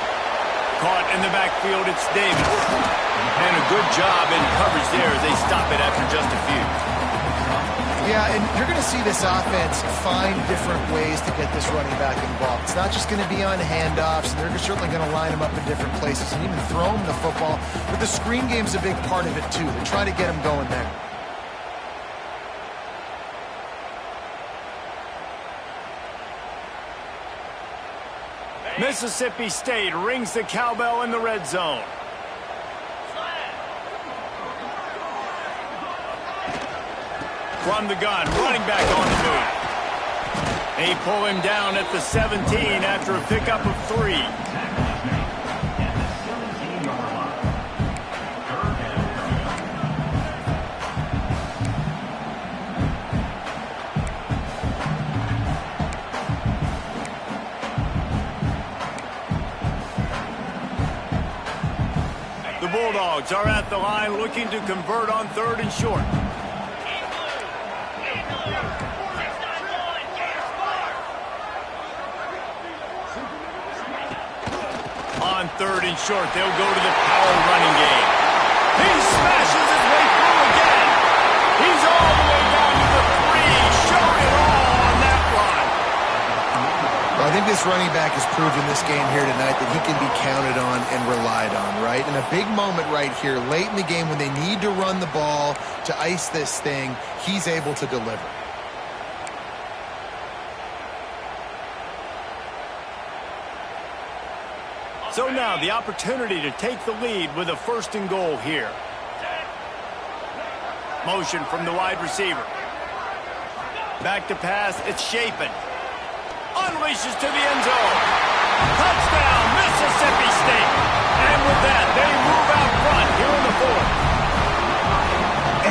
S1: Caught in the backfield, it's Davis. And a good job in coverage there as they stop it after just a few.
S2: Yeah, and you're going to see this offense find different ways to get this running back involved. It's not just going to be on handoffs, and they're certainly going to line him up in different places and even throw him the football. But the screen game's a big part of it, too. They try to get him going there.
S1: Mississippi State rings the cowbell in the red zone. From the gun, running back on the move. They pull him down at the 17 after a pickup of 3. The Bulldogs are at the line looking to convert on 3rd and short. On 3rd and short, they'll go to the power running game. He smashes his way through again. He's all the way down to the 3, showing it all on that run.
S2: Well, I think this running back has proven this game here tonight that he can be counted on and relied on, right? In a big moment right here, late in the game when they need to run the ball to ice this thing, he's able to deliver.
S1: So now the opportunity to take the lead with a 1st and goal here. Motion from the wide receiver. Back to pass, it's Shapen. Unleashes to the end zone. Touchdown, Mississippi State. And with that, they move out front here in the 4th.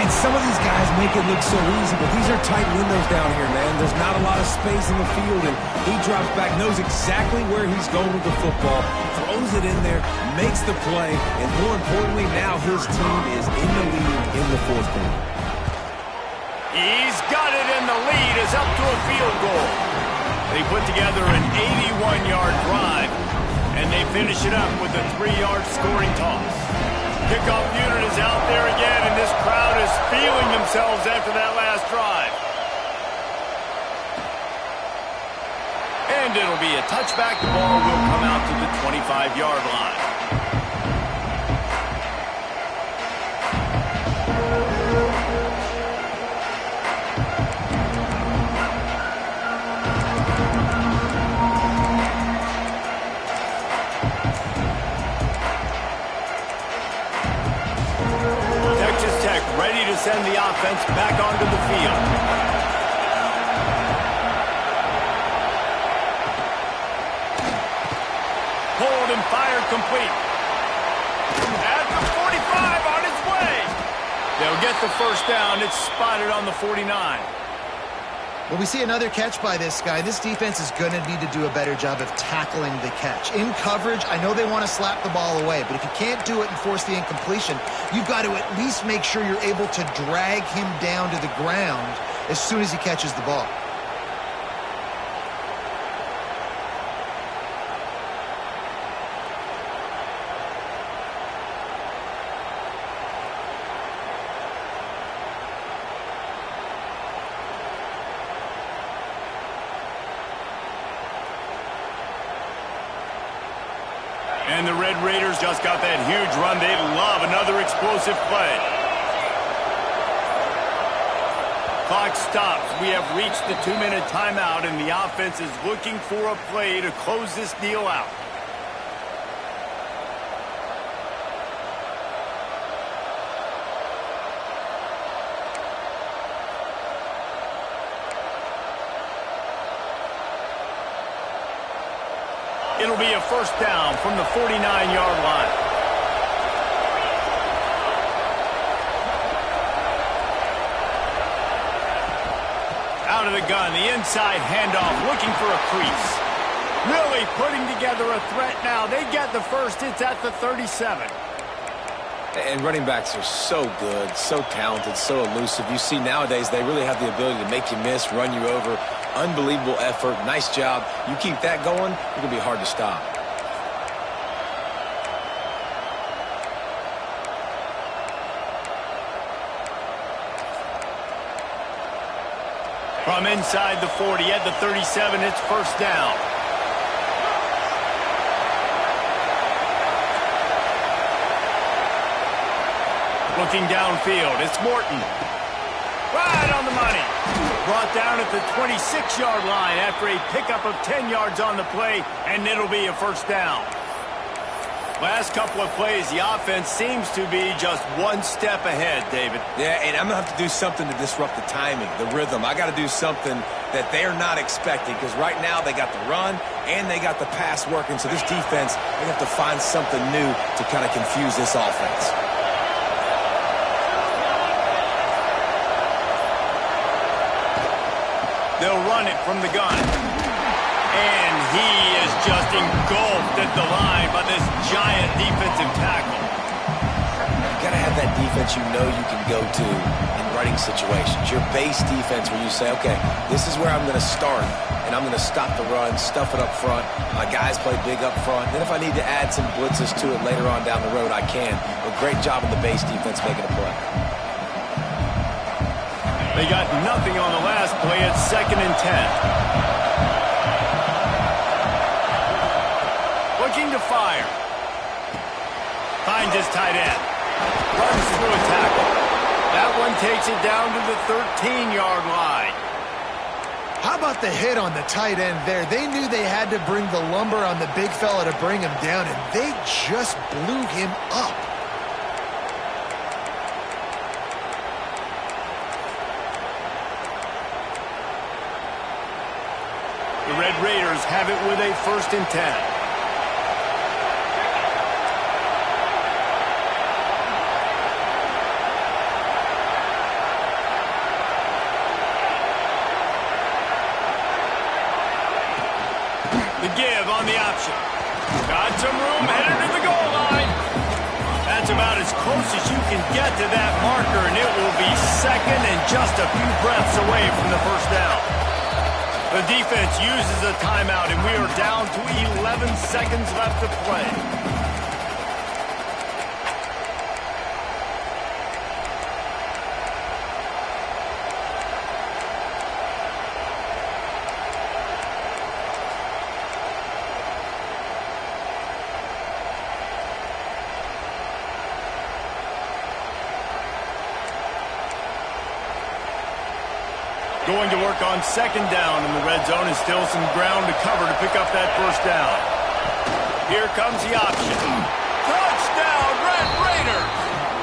S4: And some of these guys make it look so easy, but these are tight windows down here, man. There's not a lot of space in the field, and he drops back, knows exactly where he's going with the football, throws it in there, makes the play, and more importantly, now his team is in the lead in the fourth quarter.
S1: He's got it, and the lead is up to a field goal. They put together an 81-yard drive, and they finish it up with a 3-yard scoring toss. Kickoff unit is out there again, and this crowd is feeling themselves after that last drive. And it'll be a touchback. The ball will come out to the 25-yard line. Ready to send the offense back onto the field. Hold and fire complete. At the 45, on its way. They'll get the first down. It's spotted on the 49.
S2: Well, we see another catch by this guy. This defense is going to need to do a better job of tackling the catch. In coverage, I know they want to slap the ball away, but if you can't do it and force the incompletion, you've got to at least make sure you're able to drag him down to the ground as soon as he catches the ball.
S1: And the Red Raiders just got that huge run. They love another explosive play. Clock stops. We have reached the 2-minute timeout, and the offense is looking for a play to close this deal out. It'll be a first down from the 49-yard line. Out of the gun, the inside handoff, looking for a crease. Really putting together a threat now. They get the first. It's at the 37.
S3: And running backs are so good, so talented, so elusive. You see nowadays they really have the ability to make you miss, run you over. Unbelievable effort. Nice job. You keep that going, it's going to be hard to stop.
S1: From inside the 40 at the 37, it's first down. Looking downfield, it's Morton. Right on the money. Brought down at the 26-yard line after a pickup of 10 yards on the play, and it'll be a first down. Last couple of plays, the offense seems to be just one step ahead, David.
S4: Yeah, and I'm going to have to do something to disrupt the timing, the rhythm. I got to do something that they're not expecting, because right now they got the run and they got the pass working. So this defense, they have to find something new to kind of confuse this offense.
S1: They'll run it from the gun. And he is just engulfed at the line by this giant defensive tackle.
S3: You got to have that defense you know you can go to in running situations. Your base defense where you say, okay, this is where I'm going to start, and I'm going to stop the run, stuff it up front. My guys play big up front. Then if I need to add some blitzes to it later on down the road, I can. But great job in the base defense making a play.
S1: They got nothing on the last play. It's 2nd and 10. Looking to fire. Finds his tight end. Runs through a tackle. That one takes it down to the 13-yard line.
S2: How about the hit on the tight end there? They knew they had to bring the lumber on the big fella to bring him down, and they just blew him up.
S1: The Red Raiders have it with a 1st and 10. give on the option. Got some room headed to the goal line. That's about as close as you can get to that marker, and it will be second and just a few breaths away from the first down. The defense uses a timeout, and we are down to 11 seconds left to play. Going to work on second down in the red zone, and still some ground to cover to pick up that first down. Here comes the option. Touchdown, Red Raiders!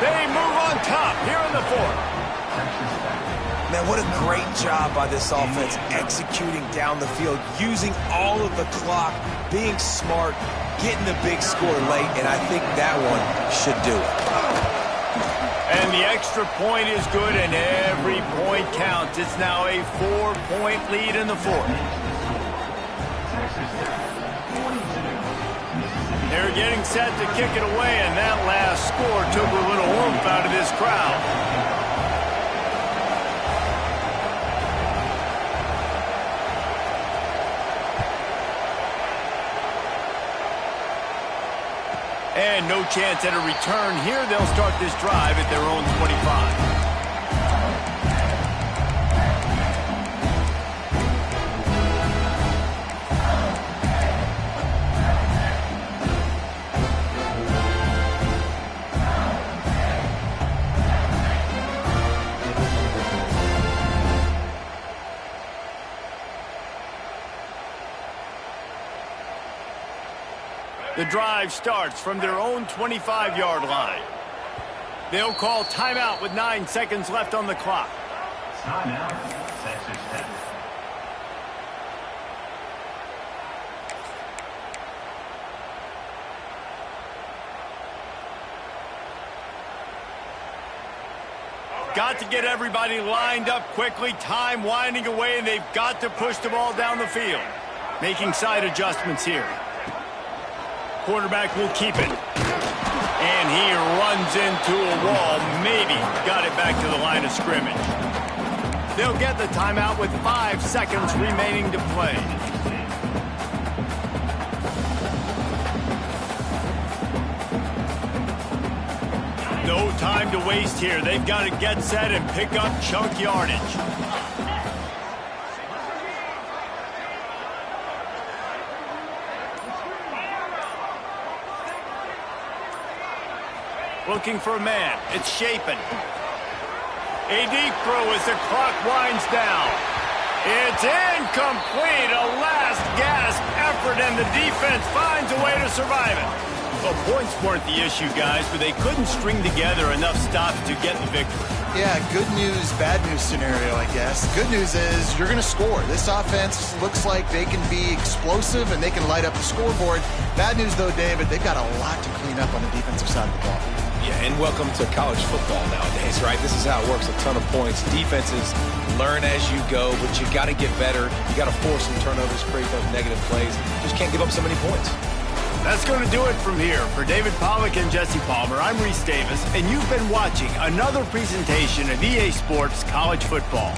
S1: They move on top here in the fourth.
S4: Man, what a great job by this offense executing down the field, using all of the clock, being smart, getting the big score late, and I think that one should do it.
S1: And the extra point is good, and every point counts. It's now a 4-point lead in the fourth. They're getting set to kick it away, and that last score took a little oomph out of this crowd. And no chance at a return here. They'll start this drive at their own 25. The drive starts from their own 25-yard line. They'll call timeout with 9 seconds left on the clock.
S5: Timeout, Texas Tech.
S1: Got to get everybody lined up quickly. Time winding away, and they've got to push the ball down the field. Making side adjustments here. Quarterback will keep it. And he runs into a wall. Maybe got it back to the line of scrimmage. They'll get the timeout with 5 seconds remaining to play. No time to waste here. They've got to get set and pick up chunk yardage. Looking for a man. It's Shapen. A deep throw as the clock winds down. It's incomplete. A last gasp effort, and the defense finds a way to survive it. Well, points weren't the issue, guys, but they couldn't string together enough stops to get the victory.
S2: Yeah, good news, bad news scenario, I guess. Good news is you're going to score. This offense looks like they can be explosive and they can light up the scoreboard. Bad news, though, David, they've got a lot to clean up on the defensive side of the ball.
S3: Yeah, and welcome to college football nowadays, right? This is how it works, a ton of points. Defenses learn as you go, but you got to get better. You got to force some turnovers, create those negative plays. Just can't give up so many points.
S1: That's going to do it from here. For David Pollack and Jesse Palmer, I'm Reese Davis, and you've been watching another presentation of EA Sports College Football.